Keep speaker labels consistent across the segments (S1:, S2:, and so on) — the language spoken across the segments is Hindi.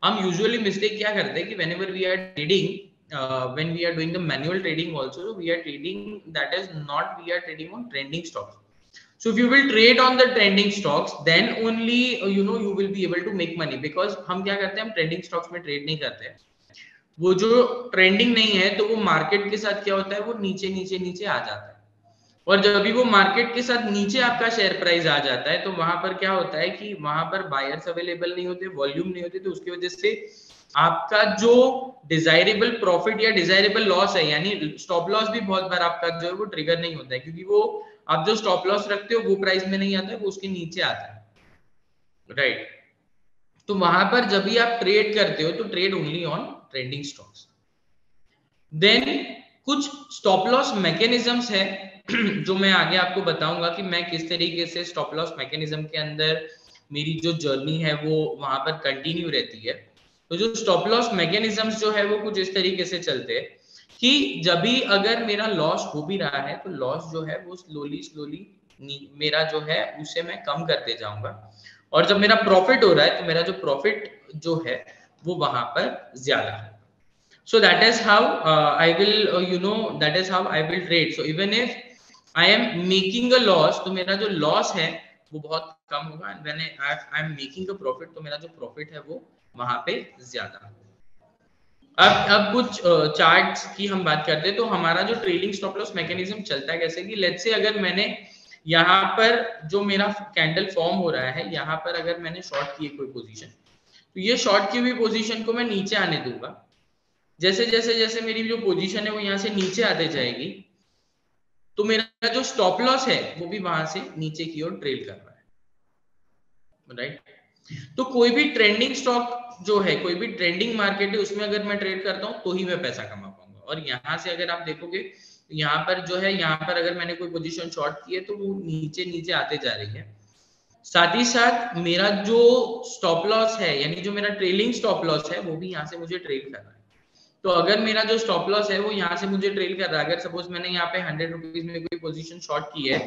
S1: हम यूजुअली मिस्टेक क्या करते हैं कि whenever we are trading, when we are doing the manual trading also, we are trading, that is not we are trading on trending stocks. So if you will trade on the trending stocks, then only you will be able to make money, because हम क्या करते हैं, हम ट्रेंडिंग स्टॉक्स में ट्रेड नहीं करते हैं। वो जो ट्रेंडिंग नहीं है तो वो मार्केट के साथ क्या होता है, वो नीचे नीचे नीचे आ जाता है, और जब भी वो मार्केट के साथ नीचे आपका शेयर प्राइस आ जाता है तो वहां पर क्या होता है कि वहां पर बायर्स अवेलेबल नहीं होते, वॉल्यूम नहीं होते, तो उसकी वजह से आपका जो डिजायरेबल प्रॉफिट या डिजायरेबल लॉस है, यानी स्टॉप लॉस भी बहुत बार आपका जो है वो ट्रिगर नहीं होता है, क्योंकि वो आप जो स्टॉप लॉस रखते हो वो प्राइस में नहीं आता है, वो उसके नीचे आता है, राइट। तो वहां पर जब भी आप ट्रेड करते हो तो trade only on trending stocks. Then कुछ स्टॉप लॉस मैकेनिज्म्स है जो मैं आगे आपको बताऊंगा कि मैं किस तरीके से स्टॉप लॉस मैकेनिज्म के अंदर मेरी जो जर्नी है वो वहां पर कंटिन्यू रहती है। तो जो स्टॉप लॉस मैकेनिज्म्स जो है वो कुछ इस तरीके से चलते हैं कि जब भी अगर मेरा लॉस हो भी रहा है तो लॉस जो है वो स्लोली स्लोली मेरा जो है उसे मैं कम करते जाऊंगा, और जब मेरा प्रॉफिट हो रहा है तो मेरा जो प्रॉफिट जो है वो वहां पर ज्यादा है। So that is how I will that is how I will trade. So even if I am making a loss, तो मेरा जो loss है वो बहुत कम होगा, and when I am making a profit, तो मेरा जो profit है वो वहां पे ज्यादा। अब कुछ चार्ट्स की हम बात करते हैं। तो हमारा जो ट्रेलिंग स्टॉप लॉस मैकेनिज्म चलता है कैसे कि लेट्स से अगर मैंने यहाँ पर जो मेरा कैंडल फॉर्म हो रहा है, यहाँ पर अगर मैंने शॉर्ट की कोई पोजीशन, तो ये शॉर्ट की हुई पोजीशन को मैं नीचे आने दूंगा। जैसे जैसे जैसे मेरी जो पोजीशन है वो यहाँ से नीचे आते जाएगी, तो मेरा जो स्टॉप लॉस है वो भी वहां से नीचे की ओर ट्रेल कर रहा है, राइट। तो कोई भी ट्रेंडिंग स्टॉक जो है, कोई भी ट्रेंडिंग मार्केट है, उसमें अगर मैं ट्रेड करता हूँ तो ही मैं पैसा कमा पाऊंगा। और यहाँ से अगर आप देखोगे तो यहाँ पर जो है, यहाँ पर अगर मैंने कोई पोजीशन शॉर्ट की है तो वो नीचे नीचे आते जा रही है। साथ ही साथ मेरा जो स्टॉप लॉस है, यानी जो मेरा ट्रेलिंग स्टॉप लॉस है, वो भी यहाँ से मुझे ट्रेल कर रहा है। तो अगर मेरा जो स्टॉप लॉस है वो यहाँ से मुझे ट्रेल कर रहा है, अगर सपोज मैंने यहाँ पे 100 रुपीज में कोई पोजीशन शॉर्ट की है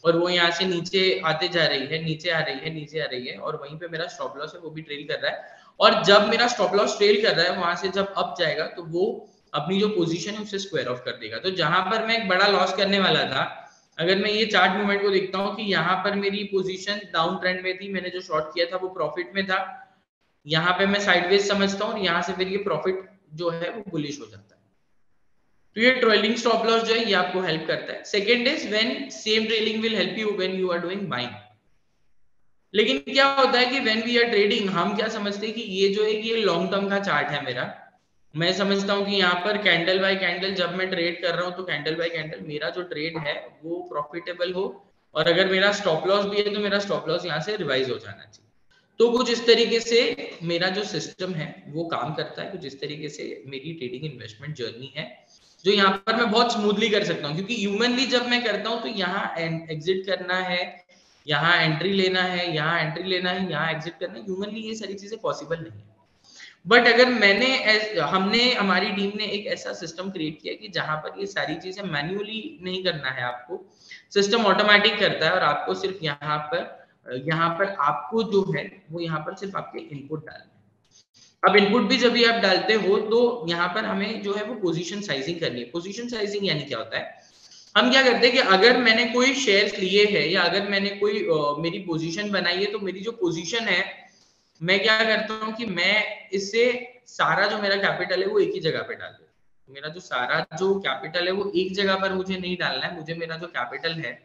S1: और वो यहाँ से नीचे आते जा रही है, नीचे आ रही है, नीचे आ रही है, और वहीं पे मेरा स्टॉप लॉस है वो भी ट्रेल कर रहा है, और जब मेरा स्टॉप लॉस ट्रेल कर रहा है वहां से जब अप जाएगा तो वो अपनी जो पोजीशन है उसे स्क्वायर ऑफ कर देगा। तो जहां पर मैं एक बड़ा लॉस करने वाला था, अगर मैं ये चार्ट मूवमेंट को देखता हूँ कि यहाँ पर मेरी पोजीशन डाउन ट्रेंड में थी, मैंने जो शॉर्ट किया था वो प्रॉफिट में था, यहाँ पे मैं साइडवेज समझता हूँ और यहाँ से फिर ये प्रॉफिट जो है वो बुलिश हो जाता है। तो ये ट्रेलिंग स्टॉप लॉस जो है ये आपको हेल्प करता है। Second is when same trailing will help you when you are doing buying. लेकिन क्या होता है कि व्हेन वी आर ट्रेडिंग, हम क्या समझते हैं कि ये जो है ये लॉन्ग टर्म का चार्ट है मेरा। मैं समझता हूँ कि यहाँ पर कैंडल बाय कैंडल जब मैं ट्रेड कर रहा हूँ तो कैंडल बाय कैंडल मेरा जो ट्रेड है वो प्रॉफिटेबल हो, और अगर मेरा स्टॉप लॉस भी है तो मेरा स्टॉप लॉस यहाँ से रिवाइज हो जाना चाहिए। तो कुछ इस तरीके से मेरा जो सिस्टम है वो काम करता है, कुछ इस तरीके से मेरी ट्रेडिंग इन्वेस्टमेंट जर्नी है जो यहाँ पर मैं बहुत स्मूथली कर सकता हूँ, क्योंकि ह्यूमनली जब मैं करता हूँ तो यहाँ एग्जिट करना है, यहाँ एंट्री लेना है, यहाँ एंट्री लेना है, यहाँ एग्जिट करना है, ह्यूमनली ये सारी चीजें पॉसिबल नहीं है। बट अगर हमने हमारी टीम ने एक ऐसा सिस्टम क्रिएट किया कि जहां पर ये सारी चीजें मैन्युअली नहीं करना है, आपको सिस्टम ऑटोमेटिक करता है, और आपको सिर्फ यहाँ पर आपको जो है वो यहाँ पर सिर्फ आपके इनपुट डालने हैं। अब इनपुट भी जब भी आप डालते हो तो यहाँ पर हमें जो है वो पोजीशन साइजिंग करनी है। पोजीशन साइजिंग यानी क्या होता है, हम क्या करते हैं कि अगर मैंने कोई शेयर्स लिए है या अगर मैंने कोई मेरी पोजीशन बनाई है, तो मेरी जो पोजीशन है मैं क्या करता हूँ कि मैं इससे सारा जो मेरा कैपिटल है वो एक ही जगह पे डाल देता हूँ। मेरा जो सारा जो कैपिटल है वो एक जगह पर मुझे नहीं डालना है, मुझे मेरा जो कैपिटल है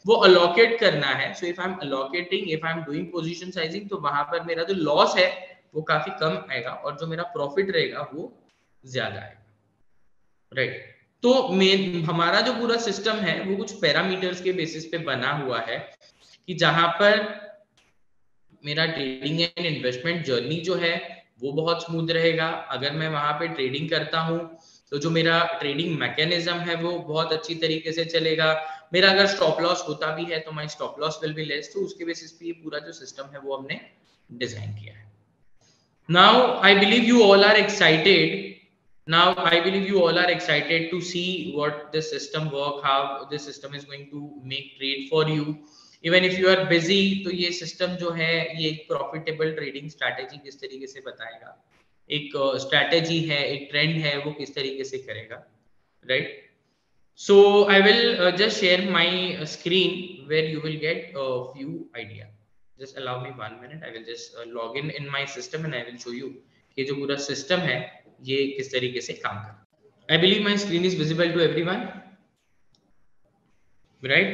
S1: वो अलोकेट करना है। So if I am allocating, if I am doing position sizing, तो वहां पर मेरा जो लॉस है वो काफी कम आएगा और जो मेरा प्रॉफिट रहेगा वो ज्यादा आएगा, राइट। तो हमारा जो पूरा सिस्टम है वो कुछ पैरामीटर्स के बेसिस पे बना हुआ है कि जहां पर मेरा ट्रेडिंग एंड इन्वेस्टमेंट जर्नी जो है वो बहुत स्मूथ रहेगा। अगर मैं वहां पे ट्रेडिंग करता हूँ तो जो मेरा ट्रेडिंग मैकेनिज्म है वो बहुत अच्छी तरीके से चलेगा। मेरा अगर स्टॉप लॉस होता भी है तो my stop loss will be less. तो उसके बेसिस पे ये पूरा जो सिस्टम है वो हमने डिजाइन किया है। Now I believe you all are excited now I believe you all are excited to see what this system work, how this system is going to make trade for you, even if you are busy, तो ये सिस्टम जो है ये एक प्रॉफिटेबल ट्रेडिंग स्ट्रैटेजी किस तरीके से बताएगा, एक स्ट्रैटेजी है, एक ट्रेंड है, वो किस तरीके से करेगा, right? So I will just share my screen where you will get a few idea. Just allow me 1 minute. I will just log in my system and I will show you कि जो पूरा system है ये किस तरीके से काम कर रहा है. I believe my screen is visible to everyone, right?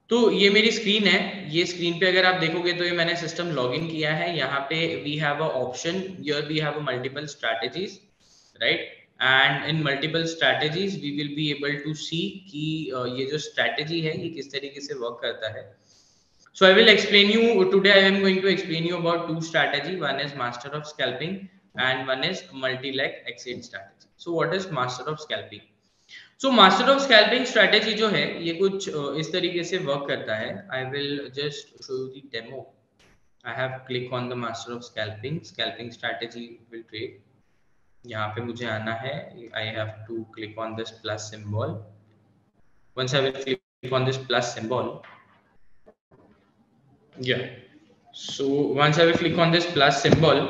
S1: तो ये मेरी स्क्रीन है. ये स्क्रीन पे अगर आप देखोगे तो ये मैंने सिस्टम लॉगिन किया है. यहाँ पे we have a option, here we have a multiple strategies, right? And in multiple strategies we will be able to see कि ये जो स्ट्रैटेजी है ये किस तरीके से वर्क करता है. So I will explain you today. I am going to explain you about two strategy. One is master of scalping and one is multi-leg exit strategy. So what is master of scalping? So master of scalping strategy जो है ये कुछ इस तरीके से वर्क करता है. I will just show you the demo. I have click on the master of scalping. Scalping strategy will trade. यहाँ पे मुझे आना है. I have to click on this plus symbol. Once I will click on this plus symbol, yeah. So once I will click on this plus symbol,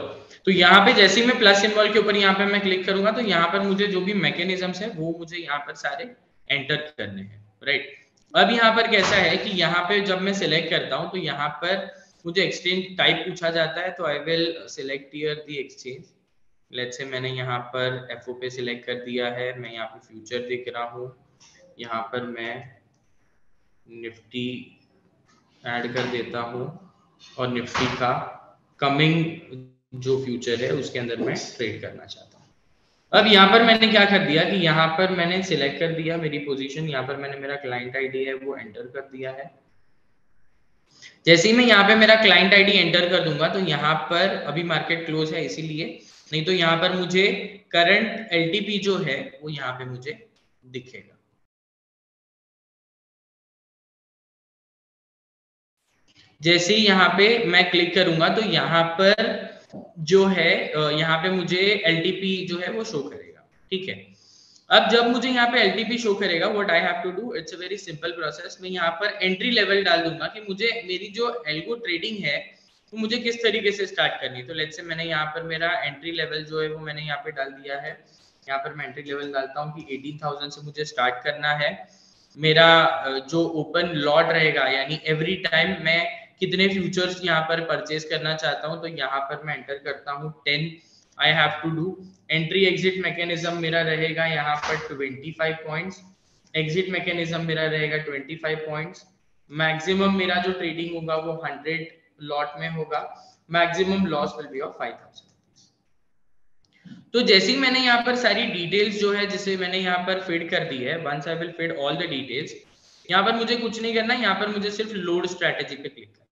S1: तो यहाँ पे जैसे ही मैं प्लस सिंबल के ऊपर यहाँ पे मैं क्लिक करूंगा तो यहाँ पर मुझे जो भी मैकेनिज्म्स है वो मुझे यहाँ पर सारे एंटर करने हैं, राइट? अब यहाँ पर कैसा है कि यहाँ पे जब मैं सिलेक्ट करता हूँ तो यहाँ पर मुझे एक्सचेंज टाइप पूछा जाता है. तो I will select here the exchange. Let's say मैंने यहाँ पर एफओ पे सिलेक्ट कर दिया है. मैं यहाँ पे फ्यूचर देख रहा हूँ. यहाँ पर मैं निफ्टी ऐड कर देता हूँ और निफ्टी का कमिंग जो फ्यूचर है उसके अंदर मैं ट्रेड करना चाहता हूँ. अब यहाँ पर मैंने क्या कर दिया कि यहाँ पर मैंने सिलेक्ट कर दिया मेरी पोजीशन. यहाँ पर मैंने मेरा क्लाइंट आईडी है वो एंटर कर दिया है. जैसे ही मैं यहाँ पे मेरा क्लाइंट आईडी एंटर कर दूंगा तो यहाँ पर अभी मार्केट क्लोज है इसीलिए, नहीं तो यहाँ पर मुझे करंट एलटीपी जो है वो यहाँ पे मुझे दिखेगा. जैसे ही यहाँ पे मैं क्लिक करूंगा तो यहाँ पर जो है यहाँ पे मुझे एलटीपी जो है वो शो करेगा, ठीक है? अब जब मुझे यहाँ पे एलटीपी शो करेगा, what I have to do, it's a very simple process. मैं यहाँ पर एंट्री लेवल डाल दूंगा कि मुझे मेरी जो एल्गो ट्रेडिंग है वो मुझे किस तरीके से स्टार्ट करनी है. तो लेट्स से मैंने यहाँ पर मेरा एंट्री लेवल जो है वो मैंने यहाँ पे डाल दिया है. यहाँ पर मैं एंट्री लेवल डालता हूँ कि 18,000 से मुझे स्टार्ट करना है. मेरा जो ओपन लॉट रहेगा यानी एवरी टाइम मैं कितने फ्यूचर्स यहाँ पर परचेज करना चाहता हूँ तो यहाँ पर मैं एंटर करता हूँ 10. I have to do entry exit mechanism मेरा रहेगा यहाँ पर 25 पॉइंट्स. एग्जिट मैकेनिज्म मेरा रहेगा 25 पॉइंट्स. मैक्सिमम मेरा जो ट्रेडिंग होगा वो 100 लॉट में होगा. Maximum loss will be of 5,000. तो जैसे ही मैंने यहाँ पर सारी डिटेल्स जो है जिसे मैंने यहाँ पर फीड कर दी है, once I will feed all the details, यहाँ पर मुझे कुछ नहीं करना. यहाँ पर मुझे सिर्फ लोड स्ट्रैटेजी पे क्लिक करना.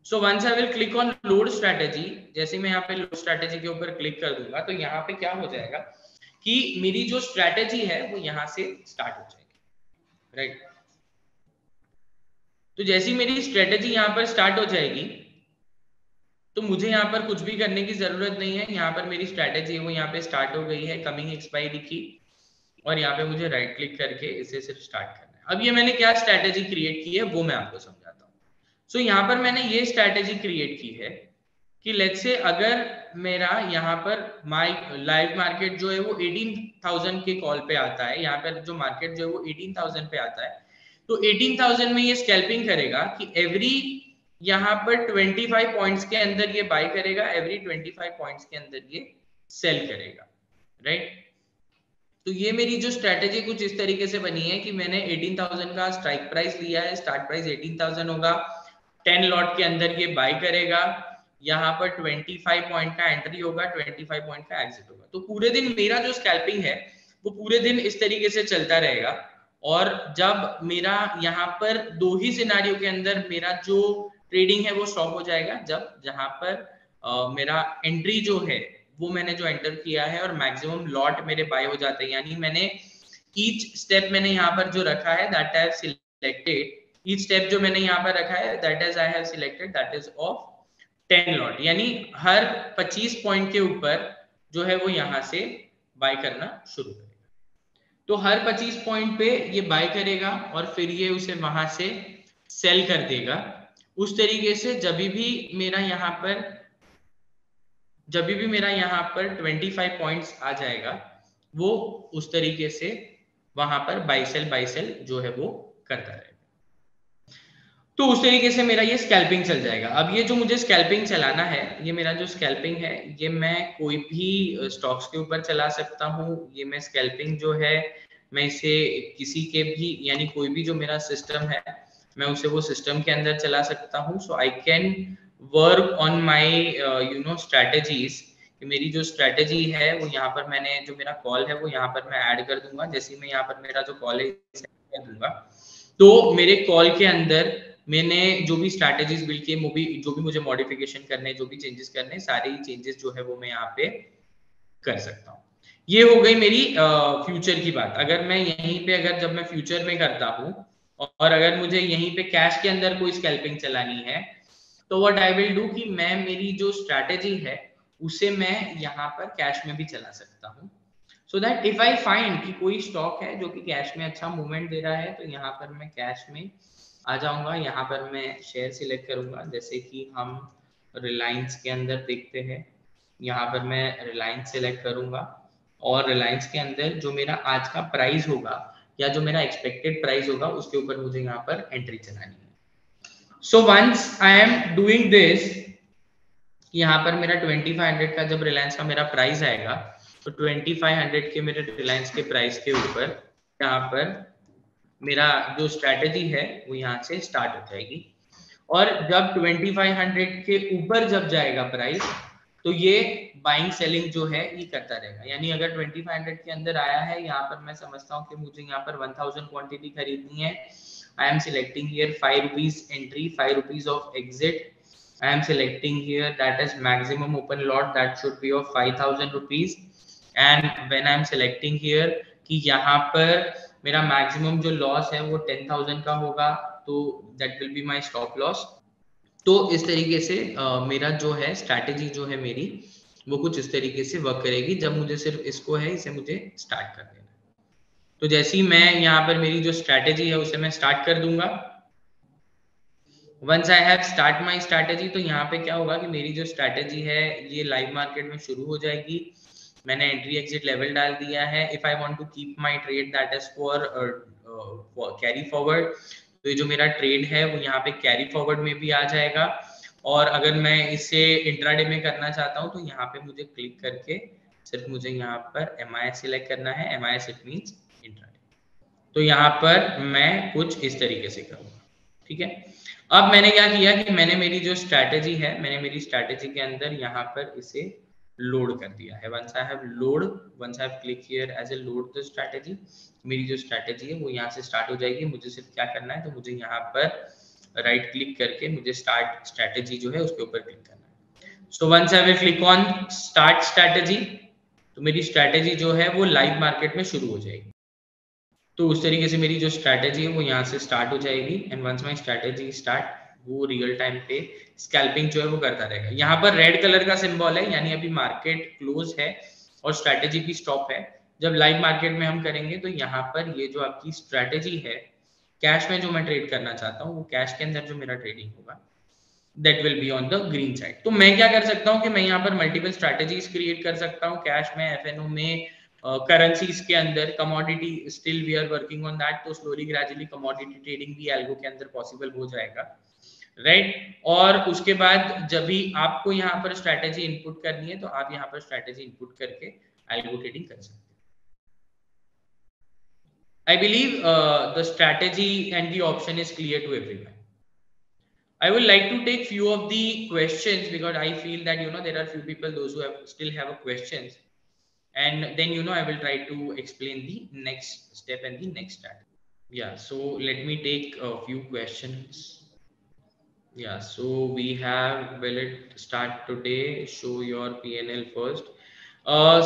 S1: So once I will click on load strategy, जैसे मैं यहाँ पे लोड स्ट्रैटेजी के ऊपर क्लिक कर दूंगा तो यहाँ पे क्या हो जाएगा कि मेरी जो स्ट्रैटेजी है वो यहाँ से स्टार्ट हो जाएगी, राइट? तो जैसी मेरी स्ट्रैटेजी यहाँ पर स्टार्ट हो जाएगी तो मुझे यहाँ पर कुछ भी करने की जरूरत नहीं है. यहाँ पर मेरी स्ट्रैटेजी है वो यहाँ पे स्टार्ट हो गई है, कमिंग एक्सपायरी की, और यहाँ पे मुझे राइट क्लिक करके इसे सिर्फ स्टार्ट करना है. अब ये मैंने क्या स्ट्रैटेजी क्रिएट की है वो मैं आपको समझाता हूँ. सो यहाँ पर मैंने ये स्ट्रैटेजी क्रिएट की है कि लेट्स से अगर मेरा यहाँ पर माई लाइव मार्केट जो है वो 18,000 के कॉल पे आता है, यहाँ पर जो मार्केट जो है वो 18,000 पे आता है, तो 18,000 में ये स्कैल्पिंग करेगा कि एवरी यहाँ पर 25 पॉइंट्स के अंदर ये बाय करेगा, एवरी 25 पॉइंट्स के अंदर ये सेल करेगा, राइट? तो ये मेरी जो स्ट्रैटेजी कुछ इस तरीके से बनी है कि मैंने 18,000 का स्ट्राइक प्राइस लिया है, स्टार्ट प्राइस 18,000 होगा, 10 लॉट के अंदर ये बाय करेगा, यहाँ पर 25 पॉइंट का एंट्री होगा, 25 पॉइंट का एग्जिट होगा. तो पूरे दिन मेरा जो स्कैल्पिंग है वो पूरे दिन इस तरीके से चलता रहेगा. और जब मेरा यहाँ पर दो ही सिनारियो के अंदर मेरा जो ट्रेडिंग है वो स्टॉप हो जाएगा, जब जहां पर मेरा एंट्री जो है वो मैंने जो एंटर किया है और मैक्सिमम लॉट मेरे बाय हो जाते हैं, यानी मैंने ईच स्टेप मैंने यहाँ पर जो रखा है that I have selected, each step जो मैंने यहाँ पर रखा है that is I have selected that is of 10 lot, यानी हर 25 पॉइंट के ऊपर जो है वो यहाँ से बाय करना शुरू करेगा. तो हर 25 पॉइंट पे ये बाय करेगा और फिर ये उसे वहां से सेल कर देगा, उस तरीके से जब भी मेरा यहाँ पर 25 पॉइंट्स आ जाएगा, वो उस तरीके से वहां पर बाई सेल जो है वो करता रहेगा। तो उस तरीके से मेरा ये स्कैल्पिंग चल जाएगा। अब ये जो मुझे स्कैल्पिंग चलाना है, ये मेरा जो स्कैल्पिंग है, ये मैं कोई भी स्टॉक्स के ऊपर चला सकता हूँ। ये मैं स्कैल्पिंग जो है मैं इसे किसी के भी, यानी कोई भी जो मेरा सिस्टम है, मैं उसे वो सिस्टम के अंदर चला सकता हूँ। So I can work on my strategies. मेरी जो स्ट्रैटेजी है वो यहाँ पर मैंने, जो मेरा कॉल है वो यहाँ पर मैं ऐड कर दूंगा। जैसे मैं यहाँ पर मेरा जो कॉल है कर दूंगा, तो मेरे कॉल के अंदर मैंने जो भी स्ट्रैटेजीज बिल्ड किए, जो भी मुझे मॉडिफिकेशन करने, जो भी चेंजेस करने, सारे चेंजेस जो है वो मैं यहाँ पे कर सकता हूँ। ये हो गई मेरी फ्यूचर की बात। अगर मैं यहीं पे, अगर जब मैं फ्यूचर में करता हूँ और अगर मुझे यहीं पे कैश के अंदर कोई स्कैल्पिंग चलानी है, तो व्हाट आई विल डू कि मैं मेरी जो स्ट्रैटेजी है उसे मैं यहाँ पर कैश में भी चला सकता हूँ। So that if I find कि कोई स्टॉक है जो कि कैश में अच्छा मूवमेंट दे रहा है, तो यहाँ पर मैं कैश में आ जाऊंगा। यहाँ पर मैं शेयर सिलेक्ट करूंगा, जैसे कि हम रिलायंस के अंदर देखते हैं। यहाँ पर मैं रिलायंस सिलेक्ट करूंगा और रिलायंस के अंदर जो मेरा आज का प्राइस होगा या जो मेरा एक्सपेक्टेड प्राइस होगा उसके ऊपर मुझे यहाँ पर एंट्री चलानी है। So once I am doing this, यहाँ पर मेरा 2500 का जब रिलायंस का मेरा प्राइस आएगा, तो 2500 के मेरे रिलायंस के प्राइस के ऊपर यहाँ पर मेरा जो स्ट्रैटेजी है वो यहाँ से स्टार्ट हो जाएगी। और जब 2500 के ऊपर जब जाएगा प्राइस, तो ये बाइंग सेलिंग जो है ये करता रहेगा। यानी अगर 2500 के अंदर आया है, यहाँ पर मैं समझता हूँ कि मुझे यहाँ पर 1000 क्वांटिटी खरीदनी है। I M selecting here 5 rupees entry, 5 rupees of exit. I am selecting here that is maximum open lot that should be of 5000 rupees, and when I am selecting here कि यहाँ पर मेरा maximum जो loss है वो 10,000 का होगा, तो that will be my stop loss। तो इस तरीके से मेरा जो है स्ट्रैटेजी जो है मेरी वो कुछ इस तरीके से वर्क करेगी। जब मुझे सिर्फ इसको है, इसे मुझे स्टार्ट कर देना। तो जैसे ही मैं यहाँ पर मेरी जो स्ट्रैटेजी है उसे मैं स्टार्ट कर दूंगा। Once I have start my strategy, तो यहाँ पे क्या होगा कि मेरी जो स्ट्रैटेजी है ये लाइव मार्केट में शुरू हो जाएगी। मैंने एंट्री एग्जिट लेवल डाल दिया है। If I want to keep my trade that is for carry forward, तो ये जो मेरा ट्रेड है वो यहाँ पे कैरी फॉरवर्ड में भी आ जाएगा। और अगर मैं इसे इंट्राडे में करना चाहता हूँ, तो यहाँ पे मुझे क्लिक करके सिर्फ मुझे यहाँ पर MIS सिलेक्ट करना है। MIS it means intraday. तो यहाँ पर मैं कुछ इस तरीके से करूँगा, ठीक है। अब मैंने क्या किया कि मैंने मेरी जो स्ट्रैटेजी है, मैंने मेरी स्ट्रैटेजी के अंदर यहाँ पर इसे लोड कर दिया है। Once I have load, once I have click here as a load the strategy, मेरी जो स्ट्रैटेजी है वो यहाँ से स्टार्ट हो जाएगी। मुझे सिर्फ क्या करना है, तो मुझे यहाँ पर राइट क्लिक करके मुझे स्टार्ट स्ट्रैटेजी जो है उसके ऊपर क्लिक करना है। So once I will click on start strategy, तो मेरी स्ट्रैटेजी जो है वो लाइव मार्केट में शुरू हो जाएगी। तो उस तरीके से मेरी जो स्ट्रैटेजी है वो यहाँ से स्टार्ट हो जाएगी। And once my strategy start, वो रियल टाइम पे स्कैल्पिंग जो है वो करता रहेगा। यहाँ पर रेड कलर का सिंबल है, यानी अभी मार्केट क्लोज है और स्ट्रैटेजी भी स्टॉप है। जब लाइव मार्केट में हम करेंगे तो यहाँ पर ये जो आपकी स्ट्रैटेजी है, कैश में जो मैं ट्रेड करना चाहता हूँ, वो कैश के अंदर जो मेरा ट्रेडिंग होगा that will be on the green side. तो मैं क्या कर सकता हूँ कि मैं यहाँ पर मल्टीपल स्ट्रैटेजीज क्रिएट कर सकता हूँ, कैश में, FNO में, करेंसीज के अंदर, commodity still we are working on that. तो स्लोली ग्रेजुअली कमोडिटी ट्रेडिंग भी एल्गो के अंदर पॉसिबल हो जाएगा, राइट। और उसके बाद जब भी आपको यहाँ पर स्ट्रैटेजी इनपुट करनी है, तो आप यहाँ पर स्ट्रैटेजी इनपुट करके एल्गो ट्रेडिंग कर सकते हैं। I believe the strategy and the option is clear to everyone. I would like to take few of the questions because I feel that there are few people those who still have a questions, and then I will try to explain the next step and the next strategy. Yeah, so let me take a few questions. Yeah, so we have, will it start today? Show your PNL first.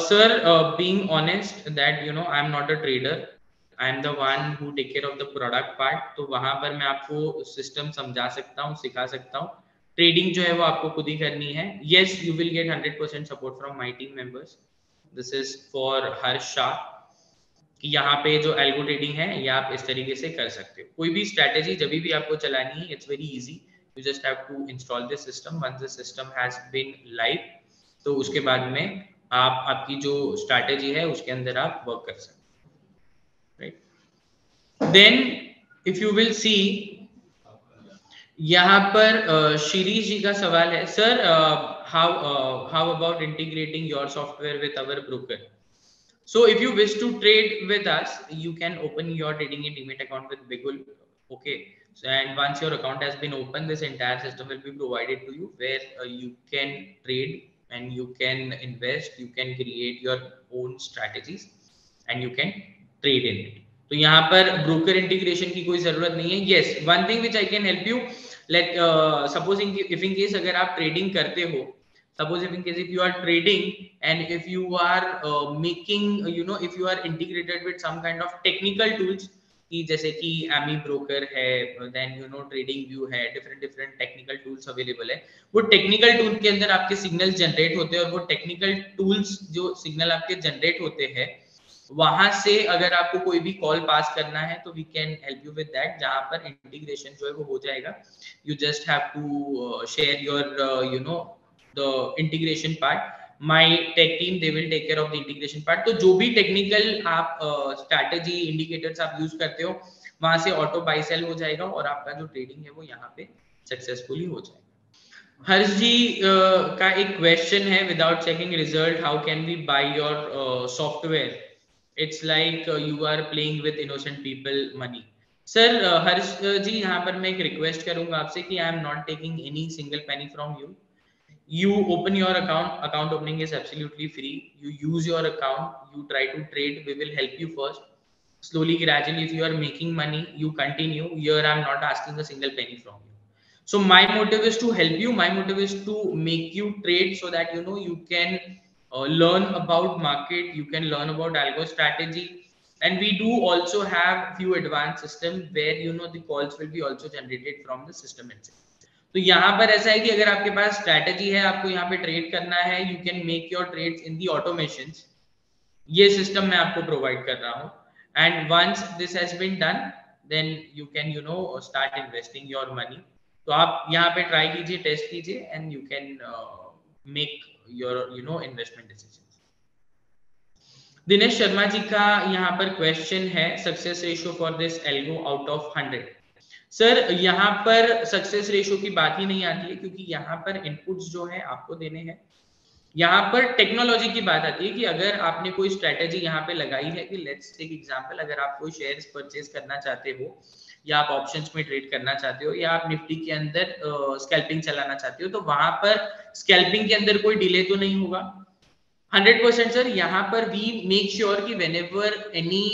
S1: Sir, being honest that I'm not a trader, I am the one who take care of the product part. तो वहां पर मैं आपको सिस्टम समझा सकता हूँ, सिखा सकता हूँ। ट्रेडिंग जो है वो आपको खुद ही करनी है। Yes, you will get 100% support from my team members. This is for Harsh Shah, यहाँ पे जो एल्गो ट्रेडिंग है ये आप इस तरीके से कर सकते हो। कोई भी स्ट्रैटेजी जब भी आपको चलानी है, it's very easy, you just have to install this system. Once the system has been live, तो उसके बाद में आप आपकी जो स्ट्रैटेजी है उसके अंदर आप वर्क कर सकते हो, right. Then if you will see, यहाँ पर शिरीष जी का सवाल है, sir how about integrating your software with our broker? So if you wish to trade with us, you can open your trading and demat account with Bigul. Okay. So, and once your account has been opened, this entire system will be provided to you, where you can trade and you can invest, you can create your own strategies and you can trade in it. तो यहाँ पर broker integration की कोई जरूरत नहीं है. Yes, one thing which I can help you, let supposing if in case अगर आप trading करते हो, suppose if you are trading and if you are making, if you are integrated with some kind of technical tools, कि जैसे कि एमी ब्रोकर है, देन ट्रेडिंग व्यू है, डिफरेंट टेक्निकल टूल्स अवेलेबल है। वो टेक्निकल टूल के अंदर आपके सिग्नल जनरेट होते हैं और वो टेक्निकल टूल्स जो सिग्नल आपके जनरेट होते हैं, वहां से अगर आपको कोई भी कॉल पास करना है तो we can help you with that, जहां पर इंटीग्रेशन जो है वो हो जाएगा। You just have to share your the integration part. My tech team, they will take care of the integration part. तो जो भी टेक्निकल आप स्ट्रैटेजी इंडिकेटर्स आप यूज करते हो, वहां से ऑटो बाय सेल हो जाएगा और आपका जो ट्रेडिंग है वो यहाँ पे सक्सेसफुली हो जाएगा। हर्ष जी का एक क्वेश्चन है, without checking result how can we buy your software? It's like you are playing with innocent people money. Sir Harsh ji, यहाँ पर मैं एक रिक्वेस्ट करूंगा आपसे कि I am not taking any single penny from you. You open your account opening is absolutely free. You use your account, you try to trade, we will help you first. Slowly, gradually, if you are making money, you continue. Here I'm not asking a single penny from you. So my motive is to help you. My motive is to make you trade so that you can learn about market, you can learn about algo strategy. And we do also have few advanced system where the calls will be also generated from the system itself. तो यहाँ पर ऐसा है कि अगर आपके पास स्ट्रैटेजी है, आपको यहाँ पे ट्रेड करना है, you can make your trades in the automations. ये सिस्टम मैं आपको प्रोवाइड कर रहा हूँ. And once this has been done, then you can start investing your money. तो आप यहाँ पे ट्राई कीजिए, टेस्ट कीजिए, and you can make your investment decisions. Dinesh Sharma ji का यहाँ पर क्वेश्चन है, success ratio for this algo out of 100. Sir यहाँ पर सक्सेस रेशियो की बात ही नहीं आती है, क्योंकि यहाँ पर इनपुट्स जो है आपको देने हैं. यहाँ पर टेक्नोलॉजी की बात आती है कि अगर आपने कोई स्ट्रेटेजी यहाँ पे लगाई है कि लेट्स टेक एग्जांपल, अगर आप कोई शेयर्स परचेज करना चाहते हो, या आप ऑप्शंस में ट्रेड करना चाहते हो, या आप निफ्टी के अंदर स्कैल्पिंग चलाना चाहते हो, तो वहां पर स्कैल्पिंग के अंदर कोई डिले तो नहीं होगा 100%. सर यहाँ पर वी मेक श्योर कि whenever any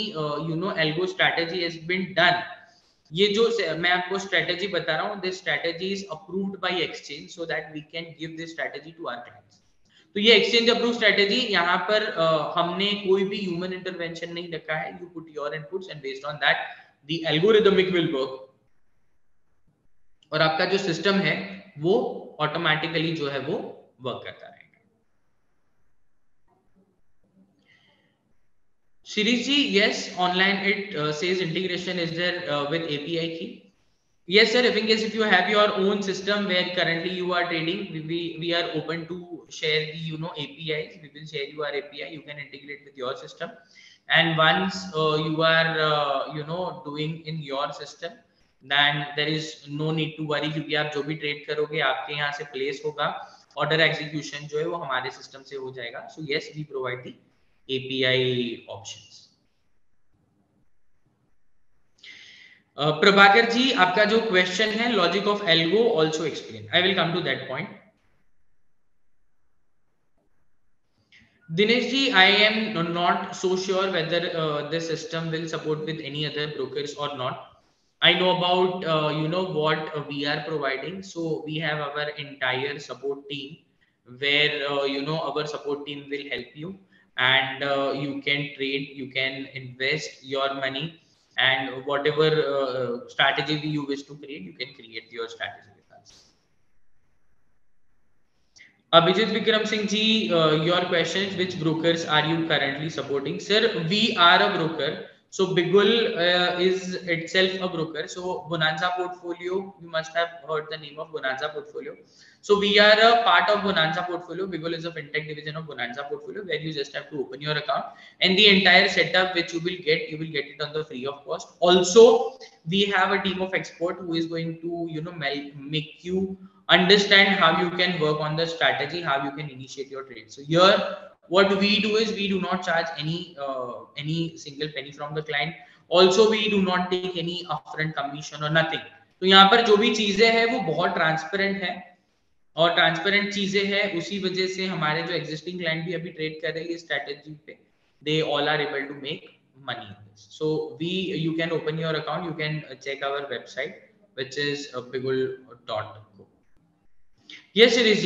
S1: algo strategy has been done, ये जो मैं आपको स्ट्रेटेजी बता रहा हूँ, this strategy is approved by exchange so that we can give this strategy to our clients. तो ये एक्सचेंज अप्रूव स्ट्रेटेजी, यहाँ पर हमने कोई भी ह्यूमन इंटरवेंशन नहीं रखा है. You put your inputs and based on that the algorithmic will work, और आपका जो सिस्टम है वो ऑटोमेटिकली जो है वो वर्क करता रहेगा. Shirish ji, yes, online it says integration is there with API key. Yes, sir. If you have your own system where currently you are trading, we are open to share the APIs. We will share you our API. You can integrate with your system. And once you are doing in your system, then there is no need to worry, क्योंकि आप जो भी ट्रेड करोगे आपके यहाँ से प्लेस होगा, ऑर्डर एग्जीक्यूशन जो है वो हमारे सिस्टम से हो जाएगा. So yes, we provide the API options. Prabhakar ji, आपका जो क्वेश्चन है logic of algo also explain. I will come to that point. Dinesh ji, I am not so sure whether this system will support with any other brokers और not. I know about what we are providing. So we have our entire support team where our support team will help you, and you can trade, you can invest your money, and whatever strategy you wish to create, you can create your strategy with us. Abhijit Vikram Singh ji, your question is, which brokers are you currently supporting? Sir, we are a broker So Bigul is itself a broker. So Bonanza Portfolio, you must have heard the name of Bonanza Portfolio. So we are a part of Bonanza Portfolio. Bigul is a fintech division of Bonanza Portfolio, where you just have to open your account, and the entire setup which you will get it on the free of cost. Also, we have a team of expert who is going to make you understand how you can work on the strategy, how you can initiate your trade. So here what we do is we do not charge any single penny from the client. Also we do not take any upfront commission or nothing. तो यहाँ पर जो भी चीजें हैं वो बहुत ट्रांसपेरेंट है, और ट्रांसपेरेंट चीजें हैं, उसी वजह से हमारे जो एग्जिस्टिंग क्लाइंट भी अभी ट्रेड कर रहे हैं स्ट्रेटेजी पे, they all are able to make money in this. So you can open your account, you can check our website, which is bigul.co. Yes, Shirish,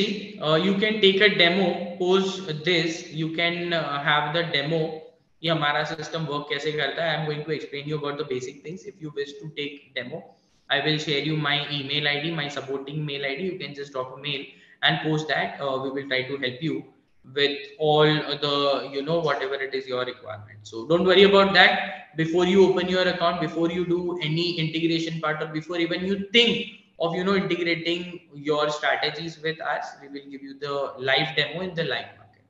S1: you can take a demo. Post this, you can have the demo. ये हमारा सिस्टम वर्क कैसे करता है. I am going to explain you about the basic things. If you wish to take demo, I will share you my email ID, my supporting mail ID. You can just drop a mail and post that. We will try to help you with all the whatever it is your requirement. So don't worry about that. Before you open your account, before you do any integration part, or before even you think of integrating your strategies with us, we will give you the live demo in the live market.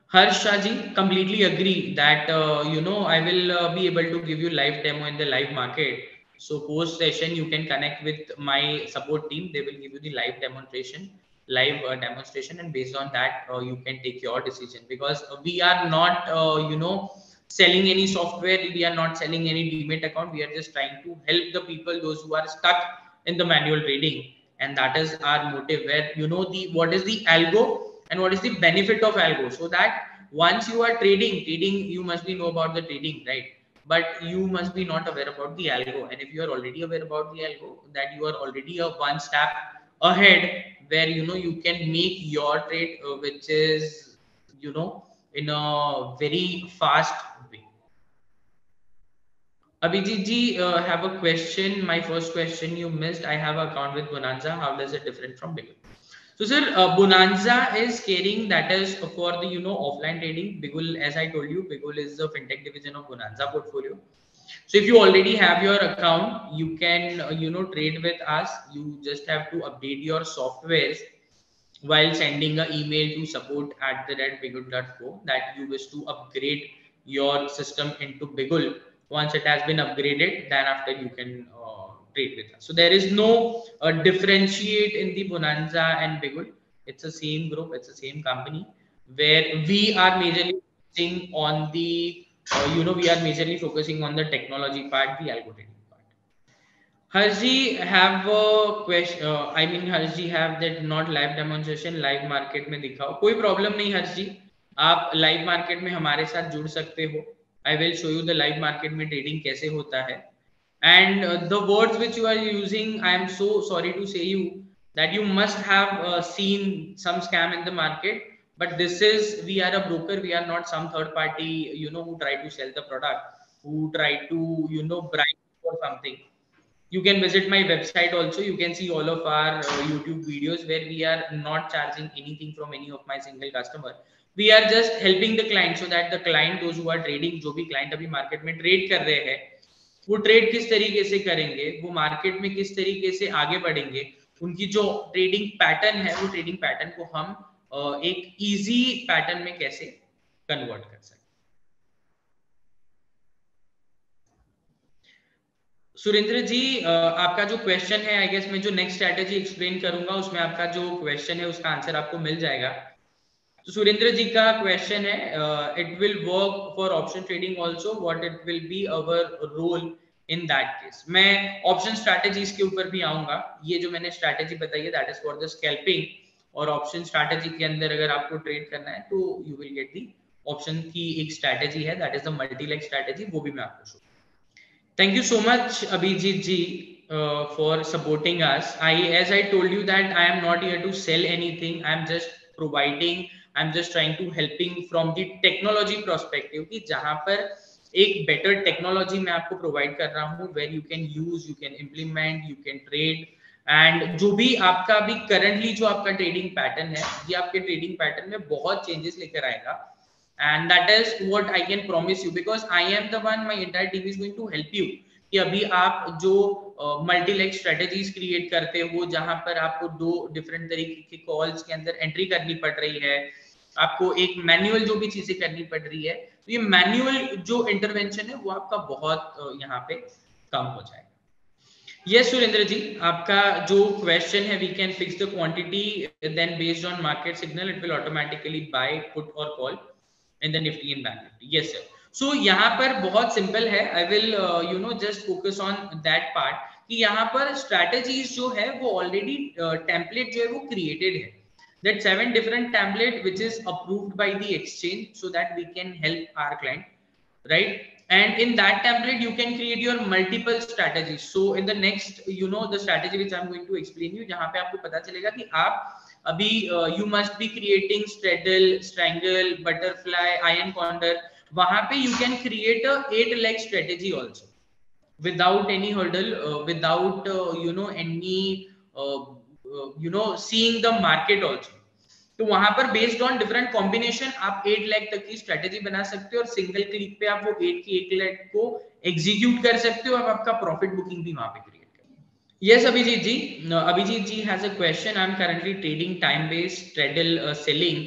S1: Harsha ji, completely agree that I will be able to give you live demo in the live market. So post session you can connect with my support team. They will give you the live demonstration, and based on that you can take your decision, because we are not selling any software, we are not selling any demat account. We are just trying to help the people, those who are stuck in the manual trading, and that is our motive, where what is the algo and what is the benefit of algo, so that once you are trading you must be know about the trading, right? But you must be not aware about the algo, and if you are already aware about the algo, that you are already a one step ahead, where you can make your trade which is in a very fast way. Abhijit ji have a question. My first question you missed. I have an account with Bonanza. How does it different from Bigul? So sir, Bonanza is caring, that is for the offline trading. Bigul, as I told you, Bigul is the fintech division of Bonanza Portfolio. So if you already have your account, you can trade with us. You just have to update your softwares while sending an email to support@bigul.co that you wish to upgrade your system into Bigul. Once it has been upgraded, then after you can trade with us. So there is no differentiate in the Bonanza and Bigul. It's the same group, it's the same company, where we are majorly focusing on the we are majorly focusing on the technology part, the algorithm part. Harji have a question. I mean Harji have that not live demonstration, live market में दिखाओ. कोई problem नहीं हर्षजी, आप live market में हमारे साथ जुड़ सकते हो. I will show you the live market में trading कैसे होता है. And the words which you are using, I am so sorry to say you that you must have seen some scam in the market. But this is, we are a broker, we are not some third party who try to sell the product, who try to bribe for something. You can visit my website also. You can see all of our YouTube videos, where we are not charging anything from any of my single customer. We are just helping the client, so that the client, those who are trading, जो भी client अभी market में trade कर रहे हैं, वो ट्रेड किस तरीके से करेंगे, वो मार्केट में किस तरीके से आगे बढ़ेंगे, उनकी जो ट्रेडिंग पैटर्न है, वो ट्रेडिंग पैटर्न को हम एक इजी पैटर्न में कैसे कन्वर्ट कर सकते. सुरेंद्र जी, आपका जो क्वेश्चन है, आई गेस मैं जो नेक्स्ट स्ट्रैटेजी एक्सप्लेन करूंगा उसमें आपका जो क्वेश्चन है उसका आंसर आपको मिल जाएगा. तो सुरेंद्र जी का क्वेश्चन है, it will work for option trading also, what it will be our role in that case. मैं ऑप्शन स्ट्रैटेजीज के ऊपर भी आऊंगा. ये जो मैंने स्ट्रैटेजी बताई है, that is for the scalping, और ऑप्शन स्ट्रैटेजी के अंदर अगर आपको ट्रेड करना है तो you will get the option की एक स्ट्रैटेजी है, that is the multi leg strategy, वो भी मैं आपको show. Thank you so much, Abhijit ji, for supporting us. As I told you that I am not here to sell anything. I am just providing. I am just trying to helping from the technology perspective कि जहाँ पर एक better technology मैं आपको provide कर रहा हूँ, where you can use, you can implement, you can trade, and जो भी आपका अभी currently जो आपका trading pattern है, ये आपके trading pattern में बहुत changes लेकर आएगा. and that is what I can promise you, because I am the one, my entire team is going to help you कि अभी आप जो मल्टी लेग स्ट्रेटेजीज क्रिएट करते हो, जहां पर आपको दो डिफरेंट तरीके के कॉल्स के अंदर एंट्री करनी पड़ रही है, आपको एक मैनुअल जो भी चीजें करनी पड़ रही है, तो ये मैनुअल जो इंटरवेंशन है वो आपका बहुत यहाँ पे कम हो जाएगा। यस सुरेंद्र जी, आपका जो क्वेश्चन है, we can fix the quantity, then based on market signal it will automatically buy put और call in the Nifty and bank Nifty. Yes sir, so यहाँ पर बहुत सिंपल है, I will just focus on that part कि यहाँ पर स्ट्रैटेजीज जो है वो ऑलरेडी टेम्पलेट जो है वो क्रिएटेड है, that 7 different template which is approved by the exchange so that we can help our client, right? And in that template you can create your multiple strategies. So in the next the strategy which I'm going to explain you, jahan pe aapko pata chalega ki aap abhi you must be creating straddle, strangle, butterfly, iron condor, wahan pe you can create a 8 leg strategy also without any hurdle, without any seeing the market also. तो वहां पर बेस्ड ऑन डिफरेंट कॉम्बिनेशन आप 8 लाख तक की स्ट्रेटेजी बना सकते हो और सिंगल क्लिक पे आप वो 8 की 1 लाख को एग्जीक्यूट कर सकते हो और आपका प्रॉफिट बुकिंग भी वहां पे क्रिएट कर। Yes Abhijit ji, Abhijit ji has a question, I am currently trading time based straddle selling,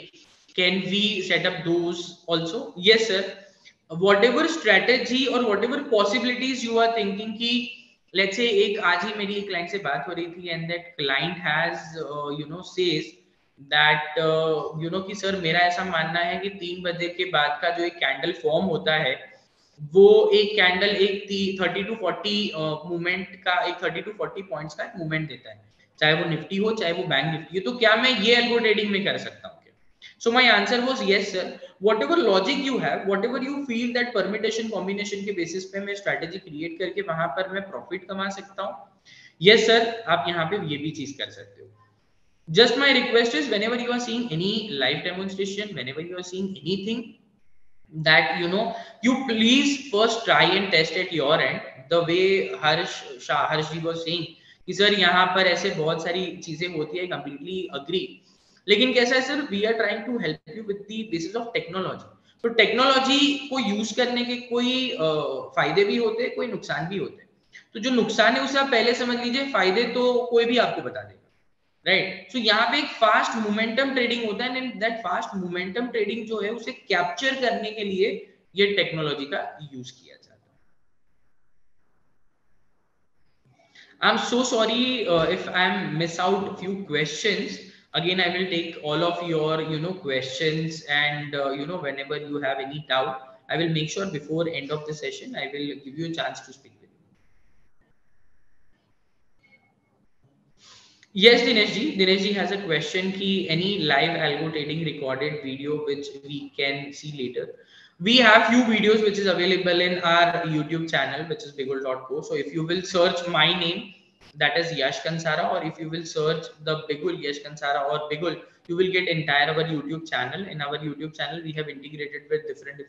S1: can we set up those also? Yes sir, whatever strategy और whatever possibilities you are thinking कि लेट्स से एक आज ही मेरी एक क्लाइंट से बात हो रही थी and that client has says that कि सर मेरा ऐसा मानना है कि 3 बजे के बाद का जो एक कैंडल फॉर्म होता है वो एक कैंडल एक 30 टू 40 मूवमेंट का, एक 30 टू 40 पॉइंट्स का एक मूवमेंट देता है, चाहे वो निफ्टी हो चाहे वो बैंक निफ्टी हो, तो क्या मैं ये एल्गो ट्रेडिंग में कर सकता हूँ? So my answer was yes sir, whatever logic you have, whatever you feel that permutation combination के basis पे मैं strategy create करके वहां पर मैं profit कमा सकता हूँ, yes sir, आप यहाँ पे ये भी चीज कर सकते हो। Just my request is whenever you are seeing any live demonstration, whenever you are seeing anything that you please first try and test at your end, the way Harsh ji was saying कि सर यहाँ पर ऐसे बहुत सारी चीजें होती है, completely agree, लेकिन कैसा है sir, we are trying to help you with the basis of technology. तो टेक्नोलॉजी को यूज करने के कोई फायदे भी होते हैं, कोई नुकसान भी होते हैं। तो जो नुकसान है उसे आप पहले समझ लीजिए, फायदे तो कोई भी आपको बता देगा, राइट? सो यहाँ पे एक फास्ट मोमेंटम ट्रेडिंग होता है, and that fast momentum trading जो है उसे कैप्चर करने के लिए ये टेक्नोलॉजी का यूज किया जाता है। I am so sorry if I am miss out few questions. Again, I will take all of your questions, and whenever you have any doubt, I will make sure before end of the session I will give you a chance to speak with you. Yes, Dinesh ji has a question ki any live algo trading recorded video which we can see later. We have few videos which is available in our YouTube channel, which is bigul.co. So if you will search my name, that is Yash Kansara, or if you will search the Bigul Yash Kansara or Bigul, you will get entire our YouTube channel. In our YouTube channel we have integrated with different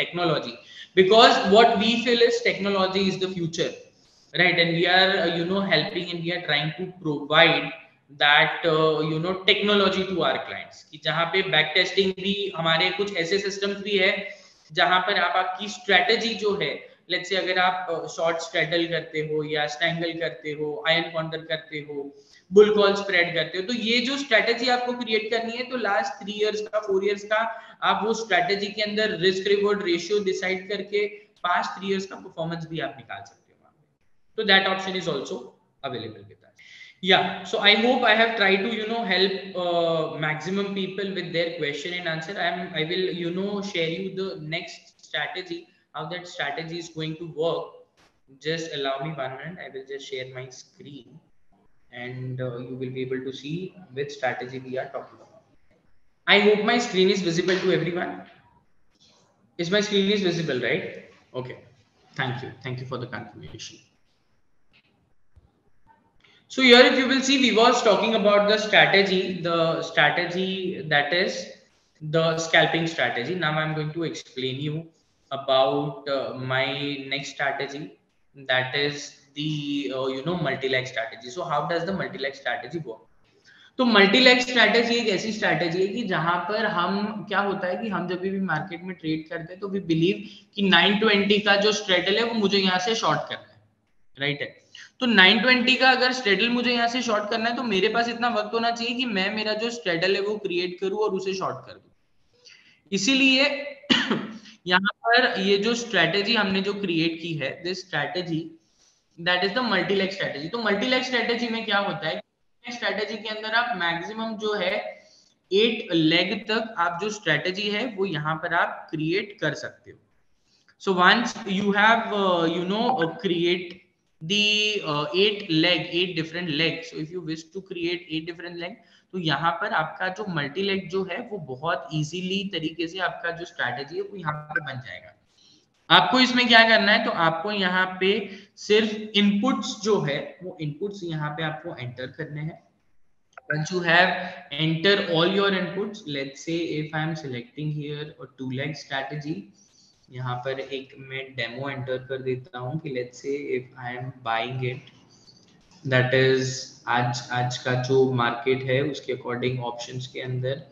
S1: technology, because what we feel is technology is the future, right? And we are helping, and we are trying to provide that technology to our clients कि जहाँ पे बैक टेस्टिंग भी हमारे कुछ ऐसे सिस्टम्स भी है जहाँ पर आप आपकी स्ट्रेटेजी जो है, लेट्स से अगर आप शॉर्ट स्ट्रेडल करते हो या स्टैंगल करते हो, आयरन कॉन्डर करते हो, बुल कॉल स्प्रेड करते हो, तो ये जो स्ट्रेटेजी आपको क्रिएट करनी है, तो लास्ट 3 इयर्स का 4 इयर्स का आप वो स्ट्रेटेजी के अंदर रिस्क रिवॉर्ड रेशियो डिसाइड करके पास्ट 3 इयर्स का परफॉर्मेंस भी आप निकाल सकते हो। तो that option is also available with us. Yeah, so I hope I have tried to help maximum people with their question and answer. I will share you the next strategy, how that strategy is going to work. Just allow me 1 minute. I will just share my screen, and you will be able to see which strategy we are talking about. I hope my screen is visible to everyone. Is my screen is visible, right? Okay. Thank you for the confirmation. So here, if you will see, we was talking about the strategy that is the scalping strategy. Now I'm going to explain you about my next strategy, that is the multi-leg strategy. So how does the multi-leg strategy work? तो मल्टी लेग स्ट्रैटेजी एक ऐसी स्ट्रैटेजी है कि जहां पर हम क्या होता है कि हम जब भी मार्केट में ट्रेड करते हैं तो वी बिलीव कि 920 का जो स्ट्रेडल है वो मुझे यहाँ से शॉर्ट करना है, राइट है। तो 920 का अगर स्ट्रेडल मुझे यहाँ से शॉर्ट करना है तो मेरे पास इतना वक्त होना चाहिए कि मैं मेरा जो स्ट्रेडल है वो क्रिएट करूं और उसे शॉर्ट कर दूं। इसीलिए यहाँ पर ये जो स्ट्रेटेजी हमने जो क्रिएट की है, this strategy that is the multi leg strategy. तो मल्टी लेग स्ट्रेटेजी में क्या होता है, स्ट्रेटेजी के अंदर आप मैक्सिमम जो है 8 लेग तक आप जो स्ट्रेटेजी है वो यहाँ पर आप क्रिएट कर सकते हो। So once you have create the 8 different legs, so if you wish to create 8 different leg, तो यहाँ पर आपका जो मल्टी लेग जो है वो बहुत इजीली तरीके से आपका जो स्ट्रैटेजी है वो यहाँ पर बन जाएगा। आपको इसमें क्या करना है, तो आपको यहाँ पे सिर्फ इनपुट्स जो है वो इनपुट्स यहाँ पे आपको एंटर करने हैं। Once you have enter all your inputs, let's say if I am selecting here a 2 leg strategy, यहाँ पर एक मैं डेमो एंटर कर देता हूँ कि लेट्स से if I am buying it, that is आज का जो मार्केट है उसके अकॉर्डिंग ऑप्शंस के अंदर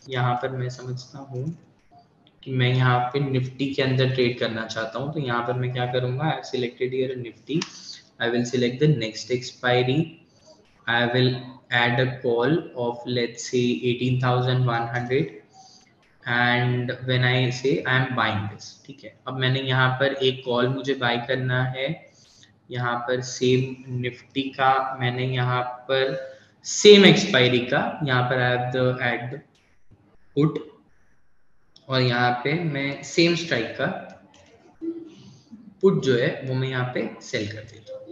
S1: यहाँ पर मैं समझता हूँ कि मैं यहाँ पे निफ्टी के अंदर ट्रेड करना चाहता हूँ। तो यहाँ पर मैं क्या करूँगा, I have selected here Nifty, I will select the next expiry, I will add a call of let's say 18,100 and when I say I am buying this, ठीक है। अब मैंने यहाँ पर एक कॉल मुझे बाय करना है, यहाँ पर सेम निफ्टी का मैंने यहाँ पर सेम एक्सपायरी का यहाँ पर I have the add the put और यहाँ पे मैं सेम स्ट्राइक का पुट जो है वो मैं यहाँ पे सेल कर देता हूँ।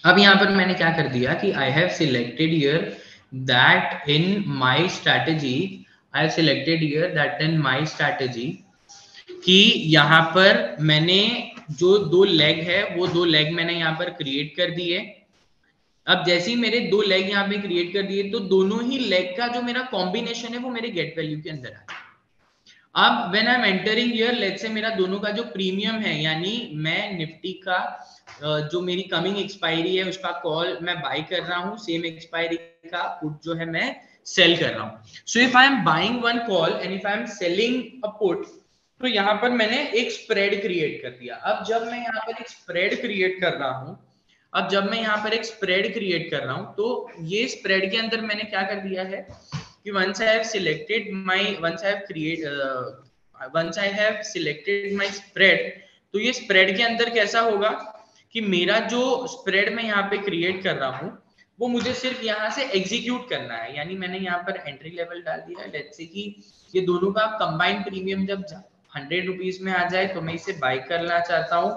S1: अब यहाँ पर मैंने क्या कर दिया कि I have selected here that in my strategy, I have selected here that in my strategy कि यहाँ पर मैंने जो 2 लेग है वो 2 लेग मैंने यहाँ पर क्रिएट कर दिए। अब जैसे ही मेरे 2 लेग यहाँ पे क्रिएट कर दिए तो दोनों ही लेग का जो मेरा कॉम्बिनेशन है वो मेरे गेट वैल्यू के अंदर आया। अब when I am entering here, let's say मेरा दोनों का जो प्रीमियम है, यानी मैं निफ्टी का जो मेरी कमिंग एक्सपायरी है उसका कॉल मैं बाय कर रहा हूँ, सेम एक्सपायरी का पुट जो है मैं सेल कर रहा हूँ। So if I am buying one call and if I am selling a put, तो यहाँ पर मैंने एक स्प्रेड क्रिएट कर दिया। अब जब मैं यहाँ पर एक स्प्रेड क्रिएट कर रहा हूँ, तो ये स्प्रेड के अंदर मैंने क्या कर दिया है कि once I have selected my spread, तो ये स्प्रेड के अंदर कैसा होगा कि मेरा जो स्प्रेड मैं यहाँ पे क्रिएट कर रहा हूँ वो मुझे सिर्फ यहाँ से एग्जीक्यूट करना है। यानी मैंने यहाँ पर एंट्री लेवल डाल दिया है, लेट्स से कि ये दोनों का कंबाइंड प्रीमियम जब 100 रुपीज में आ जाए तो मैं इसे बाय करना चाहता हूँ।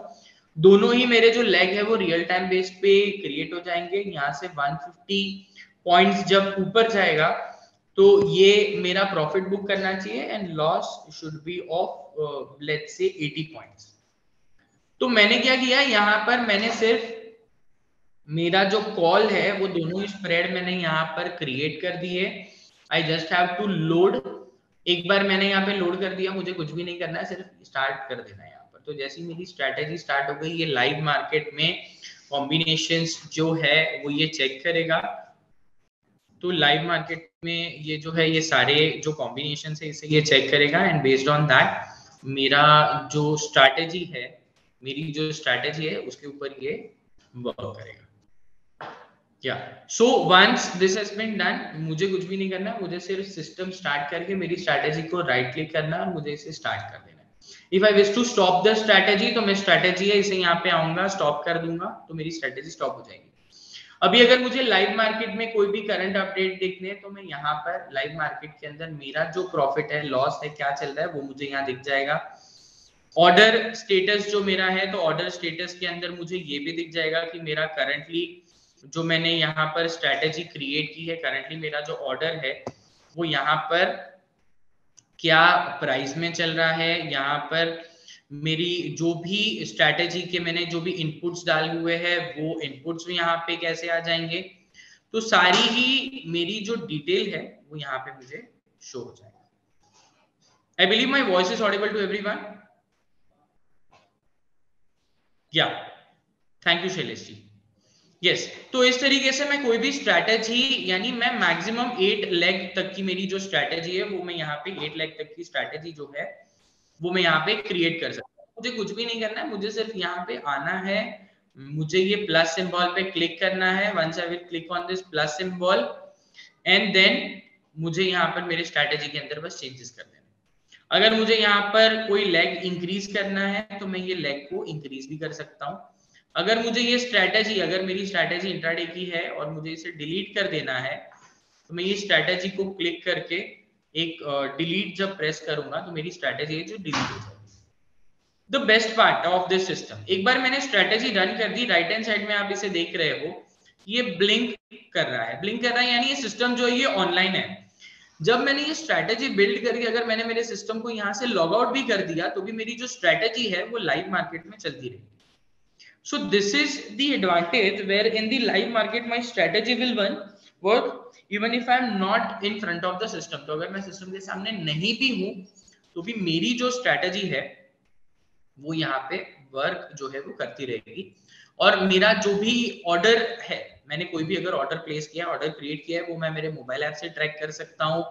S1: दोनों ही मेरे जो लेग है वो रियल टाइम बेस पे क्रिएट हो जाएंगे। यहाँ से 150 पॉइंट्स जब ऊपर जाएगा तो ये मेरा प्रॉफिट बुक करना चाहिए and loss should be of let's say 80 points. तो मैंने क्या किया, यहाँ पर मैंने सिर्फ मेरा जो कॉल है वो दोनों ही स्प्रेड मैंने यहाँ पर क्रिएट कर दिए। I just have to load, एक बार मैंने यहाँ पे लोड कर दिया, मुझे कुछ भी नहीं करना है, सिर्फ स्टार्ट कर देना है यहाँ पर। तो जैसी मेरी स्ट्रैटेजी स्टार्ट हो गई, ये लाइव मार्केट में कॉम्बिनेशंस जो है वो ये चेक करेगा। तो लाइव मार्केट में ये जो है ये सारे जो कॉम्बिनेशन है इसे ये चेक करेगा एंड बेस्ड ऑन दैट मेरा जो स्ट्रैटेजी है उसके ऊपर ये वर्क करेगा। या so once this has been done, मुझे कुछ भी नहीं करना, मुझे सिर्फ सिस्टम स्टार्ट करके मेरी स्ट्रैटेजी को राइट क्लिक करना है और मुझे इसे स्टार्ट कर देना है। If I wish to stop the strategy, तो मैं स्ट्रैटेजी है इसे यहाँ पे आऊंगा, स्टॉप कर दूंगा तो मेरी स्ट्रैटेजी स्टॉप हो जाएगी। अभी अगर मुझे लाइव मार्केट में कोई भी करंट अपडेट देखने हैं तो मैं यहाँ पर लाइव मार्केट के अंदर मेरा जो प्रॉफिट है, लॉस है, क्या चल रहा है वो मुझे यहाँ दिख जाएगा। ऑर्डर स्टेटस जो मेरा है, तो ऑर्डर स्टेटस के अंदर मुझे ये भी दिख जाएगा कि मेरा करंटली जो मैंने यहाँ पर स्ट्रैटेजी क्रिएट की है, करंटली मेरा जो ऑर्डर है वो यहाँ पर क्या प्राइस में चल रहा है, यहाँ पर मेरी जो भी स्ट्रैटेजी के मैंने जो भी इनपुट्स डाले हुए हैं वो इनपुट्स भी यहाँ पे कैसे आ जाएंगे। तो सारी ही मेरी जो डिटेल है वो यहाँ पे मुझे शो हो जाएगा। I believe my voice is audible to everyone. Yeah thank you Shailesh ji. Yes तो इस तरीके से मैं कोई भी स्ट्रैटेजी, यानी मैं मैक्सिमम 8 लाख तक की मेरी जो स्ट्रैटेजी है वो मैं यहाँ पे 8 लाख तक की स्ट्रैटेजी जो है वो मैं यहाँ पे क्रिएट कर सकता हूँ। मुझे कुछ भी नहीं करना है, मुझे सिर्फ यहाँ पे आना है, मुझे ये प्लस सिंबल पे क्लिक करना है। Once I will click on this plus symbol and then मुझे यहाँ पर मेरे स्ट्रैटेजी के अंदर बस चेंजेस कर देना। अगर मुझे यहाँ पर कोई लेग इंक्रीज करना है तो मैं ये लेग को इंक्रीज भी कर सकता हूँ। अगर मुझे ये स्ट्रैटेजी, अगर मेरी स्ट्रैटेजी इंट्राडे की है और मुझे इसे डिलीट कर देना है तो मैं ये स्ट्रैटेजी को क्लिक करके एक डिलीट जब प्रेस करूंगा तो मेरी स्ट्रैटेजी जो डिलीट हो जाएगी। The best part of this system, एक बार मैंने स्ट्रैटेजी रन कर दी, राइट हैंड साइड में आप इसे देख रहे हो, ये ब्लिंक कर रहा है, ब्लिंक कर रहा है, यानी ये सिस्टम जो है ये ऑनलाइन है। जब मैंने ये स्ट्रैटेजी बिल्ड करके अगर मैंने मेरे सिस्टम को यहाँ से लॉग आउट भी कर दिया तो भी मेरी जो स्ट्रैटेजी है वो लाइव मार्केट में चलती रहेगी। So this is the advantage where in the live market my strategy will work even if I am not in front of the system. तो अगर मैं सिस्टम के सामने नहीं भी हूँ तो भी मेरी जो स्ट्रैटेजी है वो यहाँ पे वर्क जो है वो करती रहेगी। और मेरा जो भी ऑर्डर है, मैंने कोई भी अगर ऑर्डर प्लेस किया, ऑर्डर क्रिएट किया है, वो मैं मेरे मोबाइल ऐप से ट्रैक कर सकता हूँ,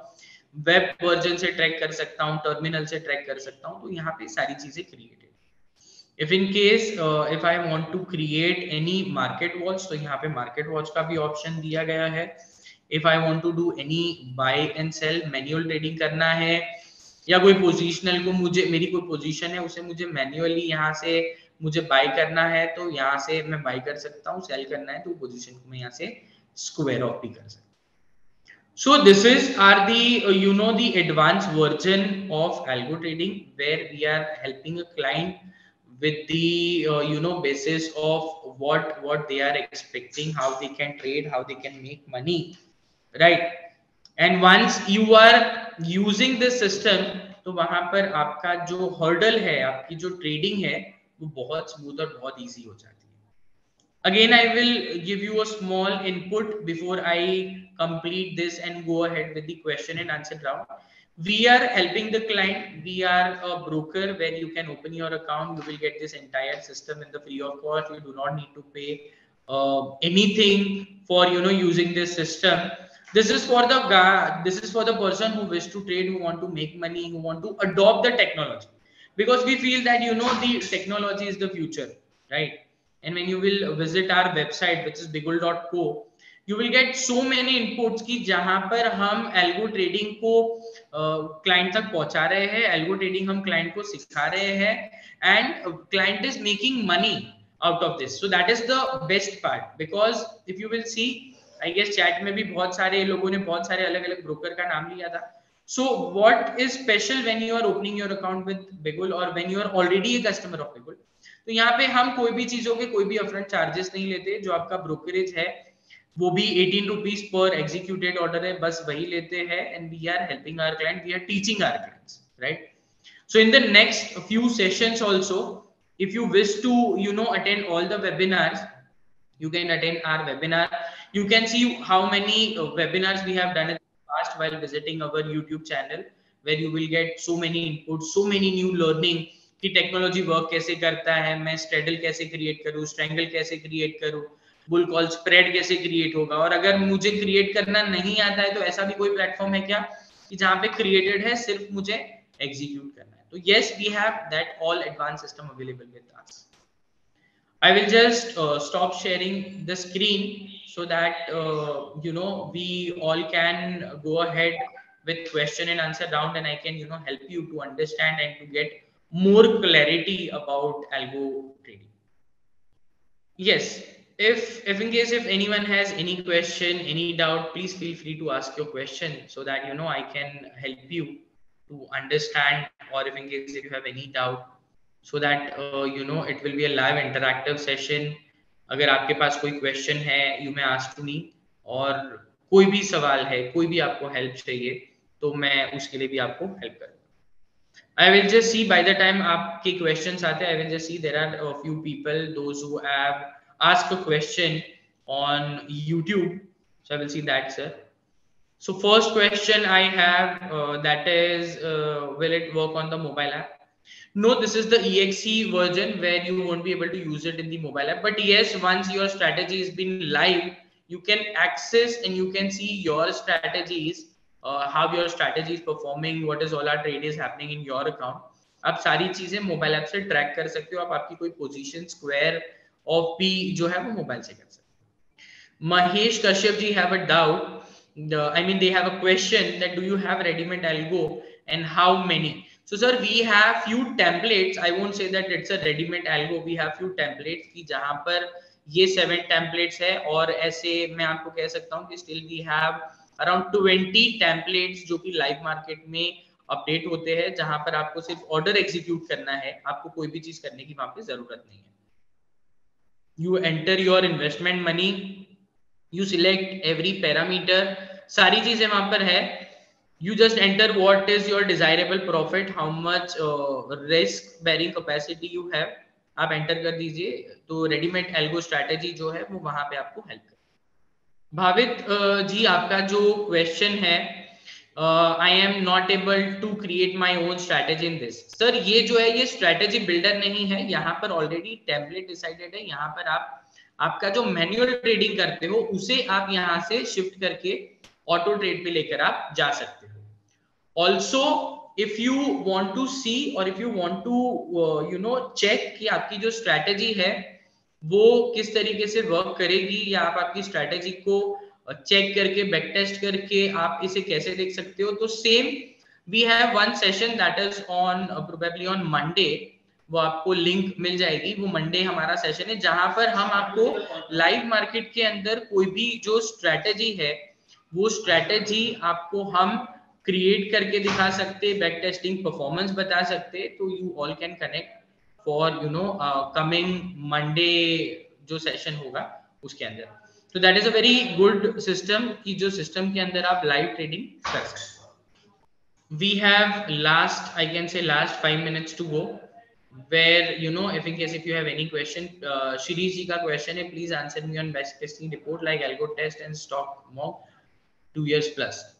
S1: वेब वर्जन से ट्रैक कर सकता हूँ, टर्मिनल से ट्रैक कर सकता हूँ। तो यहाँ पे सारी चीजें created. If in case if I want to create any market watch, तो यहाँ पे market watch का भी ऑप्शन दिया गया है। If I want to do any buy and sell, manual trading करना है या कोई पोजिशनल को, मुझे मेरी कोई पोजीशन है उसे मुझे मैन्युअली यहाँ से मुझे बाय करना है तो यहाँ से मैं बाय कर सकता हूँ, सेल करना है तो पोजीशन को मैं यहाँ से स्क्वायर ऑफ भी कर सकता हूँ। So this is are the the advanced version of algo trading where we are helping a client with the basis of what they are expecting, how they can trade, how they can make money, right? And once you are using this system तो वहां पर आपका जो हर्डल है, आपकी जो ट्रेडिंग है वो बहुत स्मूथ और बहुत इजी हो जाती है। Again, I will give you a small input before I complete this and go ahead with the question and answer round. We are helping the client. We are a broker where you can open your account. You will get this entire system in the free of cost. You do not need to pay anything for using this system. This is for the guy. This is for the person who wish to trade, who want to make money, who want to adopt the technology, because we feel that the technology is the future, right? And when you will visit our website, which is bigul.co, you will get so many inputs की जहां पर हम एल्गो ट्रेडिंग को क्लाइंट तक पहुंचा रहे हैं, एल्गो ट्रेडिंग हम क्लाइंट को सिखा रहे हैं, and client is making money out of this. So that is the best part, because if you will see, I guess chat में भी बहुत सारे लोगों ने बहुत सारे अलग अलग ब्रोकर का नाम लिया था। So what is special when you are opening your account with Bigul or when you are already a customer of Bigul? तो यहाँ पे हम कोई भी चीजों के कोई भी अपफ्रंट चार्जेस नहीं लेते। जो आपका ब्रोकरेज है वो भी 18 रुपीज पर एग्जीक्यूटेड ऑर्डर है, बस वही लेते हैं। And we are helping our client, we are teaching our clients, right? So in the next few sessions also, if you wish to attend all the webinars, you can attend our webinar. You can see how many webinars we have done in the past while visiting our YouTube channel, where you will get so many inputs, so many new learning कि टेक्नोलॉजी वर्क कैसे करता है, मैं स्ट्रेडल कैसे क्रिएट करूँ, स्ट्रेंगल कैसे क्रिएट करूँ, बुल कॉल स्प्रेड कैसे क्रिएट होगा। और अगर मुझे क्रिएट करना नहीं आता है तो ऐसा भी कोई प्लेटफॉर्म है क्या कि जहाँ पे क्रिएटेड है, सिर्फ मुझे एग्जीक्यूट करना है। तो yes, we have that all advanced system available with us. I will just stop sharing the screen so that we all can go ahead with question and answer round, and I can help you to understand and to get more clarity about algo trading. Yes, if in case if anyone has any question, any doubt, please feel free to ask your question so that I can help you to understand, or if in case if you have any doubt, so that it will be a live interactive session. अगर आपके पास कोई क्वेश्चन है, you may ask to me, और कोई भी सवाल है, कोई भी आपको हेल्प चाहिए तो मैं उसके लिए भी आपको हेल्प करूँगा। I will just see by the time आपके questions आते हैं, I will just see there are a few people, those who have asked a question on YouTube. So I will see that, sir. So first question I have that is, will it work on the mobile app? No, this is the EXE version where you won't be able to use it in the mobile app. But yes, once your strategy has been live, you can access and you can see your strategies, how your strategy is performing, what is all our trade is happening in your account. आप सारी चीजें मोबाइल ऐप से ट्रैक कर सकते हो. आप आपकी कोई पोजीशन स्क्वायर ऑफ भी जो है वो मोबाइल से कर सकते हो. Mahesh Kashyap ji have a doubt. I mean, they have a question that do you have ready-made algo and how many? So, sir, we have few templates. I won't say that it's a ready-made algo. We have few templates कि जहाँ पर ये 7 templates है और ऐसे मैं आपको कह सकता हूँ कि still we have around 20 templates जो कि live market में अपडेट होते हैं, जहां पर आपको सिर्फ ऑर्डर एग्जीक्यूट करना है, आपको कोई भी चीज करने की वहां पे जरूरत नहीं है. You enter your investment money, you select every parameter, सारी चीजें वहां पर है. You just enter what is your desirable profit, how much risk bearing capacity you have. आप एंटर कर दीजिए तो रेडीमेड एल्गो स्ट्रैटेजी जो है वो वहां पे आपको हेल्प करे. भावित जी, आपका जो क्वेश्चन है, I am not able to create my own strategy in this. Sir, ये जो है ये स्ट्रैटेजी बिल्डर नहीं है, यहाँ पर ऑलरेडी टेम्पलेट डिसाइडेड है. यहाँ पर आप आपका जो मैन्युअल ट्रेडिंग करते हो उसे आप यहाँ से शिफ्ट करके ऑटो ट्रेड पे लेकर आप जा सकते हो. Also if you want to see और if you want to check कि आपकी जो स्ट्रैटेजी है वो किस तरीके से वर्क करेगी, या आप आपकी स्ट्रैटेजी को चेक करके बैक टेस्ट करके आप इसे कैसे देख सकते हो, तो same we have one session that is on probably on Monday. वो आपको लिंक मिल जाएगी. वो मंडे हमारा सेशन है जहां पर हम आपको लाइव मार्केट के अंदर कोई भी जो स्ट्रैटेजी है वो स्ट्रैटेजी आपको हम क्रिएट करके दिखा सकते, बैक टेस्टिंग परफॉर्मेंस बता सकते. तो you all can connect for coming Monday जो सेशन होगा उसके अंदर. तो that is a very good system कि जो सिस्टम के अंदर आप लाइव ट्रेडिंग कर सकते हो. We have I can say last 5 minutes to go, where if in case if you have any question, Shirish ji ka question hai, please answer me on best testing report like algo test and stock mock 2 years plus.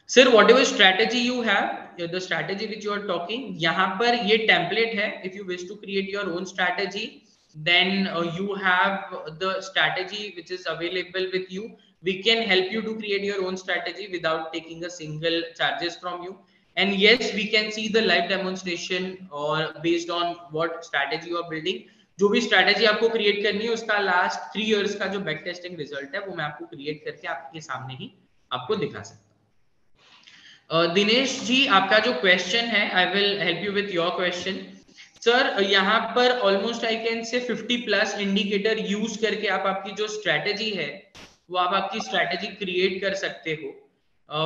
S1: Sir, whatever strategy you have, the strategy which you are talking, यहाँ पर ये template है. If you wish to create your own strategy, then you have the strategy which is available with you. We can help you to create your own strategy without taking a single charges from you. And yes, we can see the live demonstration or based on what strategy you are building. जो भी स्ट्रैटेजी आपको क्रिएट करनी है उसका लास्ट 3 इयर्स का जो बैक टेस्टिंग रिजल्ट है वो मैं आपको क्रिएट करके आपके सामने ही आपको दिखा सकता हूँ. दिनेश जी, आपका जो क्वेश्चन है, I will help you with your question. Sir, यहाँ पर almost I can say 50 plus indicator use करके आप आपकी जो स्ट्रैटेजी है वो आप आपकी स्ट्रैटेजी क्रिएट कर सकते हो,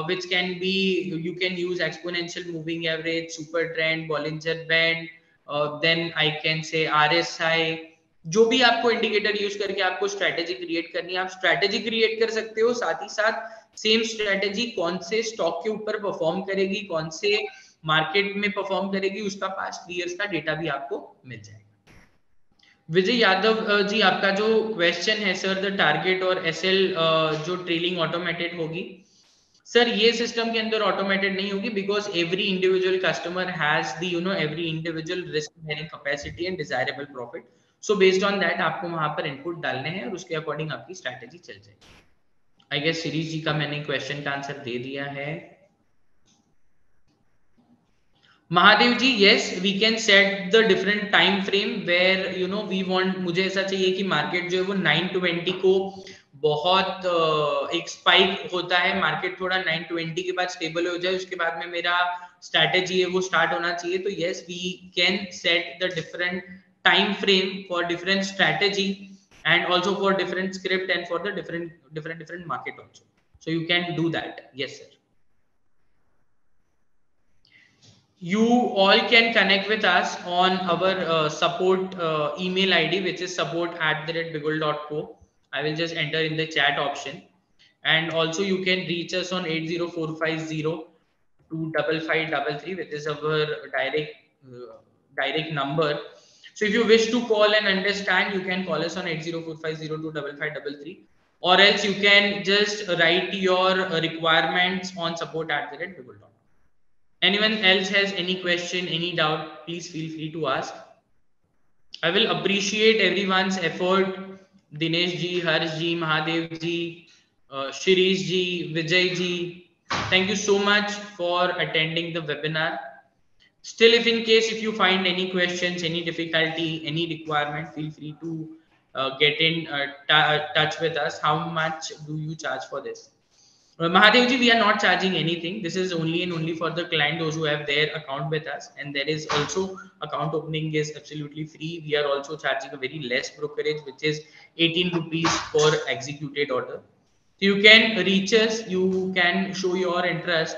S1: which can be, you can use exponential moving average, super trend, Bollinger Band, then I can say RSI. जो भी आपको इंडिकेटर यूज करके आपको स्ट्रैटेजी क्रिएट करनी है आप स्ट्रैटेजी क्रिएट कर सकते हो. साथ ही साथ सेम स्ट्रैटेजी कौन से स्टॉक के ऊपर परफॉर्म करेगी, कौन से मार्केट में परफॉर्म करेगी, उसका पास्ट 3 इयर्स का डेटा भी आपको मिल जाएगा. विजय यादव जी, आपका जो क्वेश्चन है सर, द टारगेट और एसएल जो ट्रेलिंग ऑटोमेटेड होगी. सर, ये सिस्टम के अंदर ऑटोमेटेड नहीं होगी because every individual customer has the every individual risk bearing capacity and desirable profit. So based on that आपको वहां पर इनपुट डालने हैं और उसके अकॉर्डिंग आपकी स्ट्रैटेजी चल जाएगी. आई गेस सीरीज जी का मैंने क्वेश्चन का आंसर दे दिया है. Mahadev ji, yes, we can set the different time frame where we want. मुझे ऐसा चाहिए कि मार्केट जो है वो 920 को बहुत एक स्पाइक होता है, मार्केट थोड़ा 920 के बाद स्टेबल हो जाए, उसके बाद में मेरा स्ट्रैटेजी है वो स्टार्ट होना चाहिए. तो yes, we can set the different time frame for different strategy and also for different script and for the different market also. So you can do that. Yes sir. You all can connect with us on our support email ID, which is support@bigol.co. I will just enter in the chat option. And also you can reach us on 80450-25533, which is our direct number. So if you wish to call and understand, you can call us on 80450-25533, or else you can just write your requirements on support@bigol.com. Anyone else has any question, any doubt, please feel free to ask. I will appreciate everyone's effort. Dinesh ji, Harsh ji, Mahadev ji, Shirish ji, Vijay ji. Thank you so much for attending the webinar. Still, if in case if you find any questions, any difficulty, any requirement, feel free to get in touch with us. How much do you charge for this? Mahadev ji, we are not charging anything. This is only and only for the client, those who have their account with us. And there is also account opening is absolutely free. We are also charging a very less brokerage, which is 18 rupees for executed order. So you can reach us, you can show your interest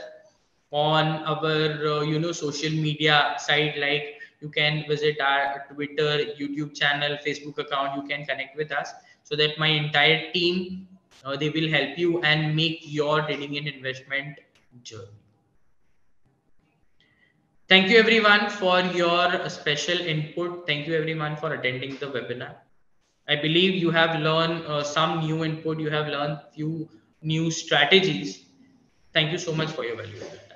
S1: on our social media site, like you can visit our Twitter, YouTube channel, Facebook account. You can connect with us so that my entire team they will help you and make your trading and investment journey. Thank you everyone for your special input. Thank you everyone for attending the webinar. I believe you have learned some new input. You have learned few new strategies. Thank you so much for your valuable time.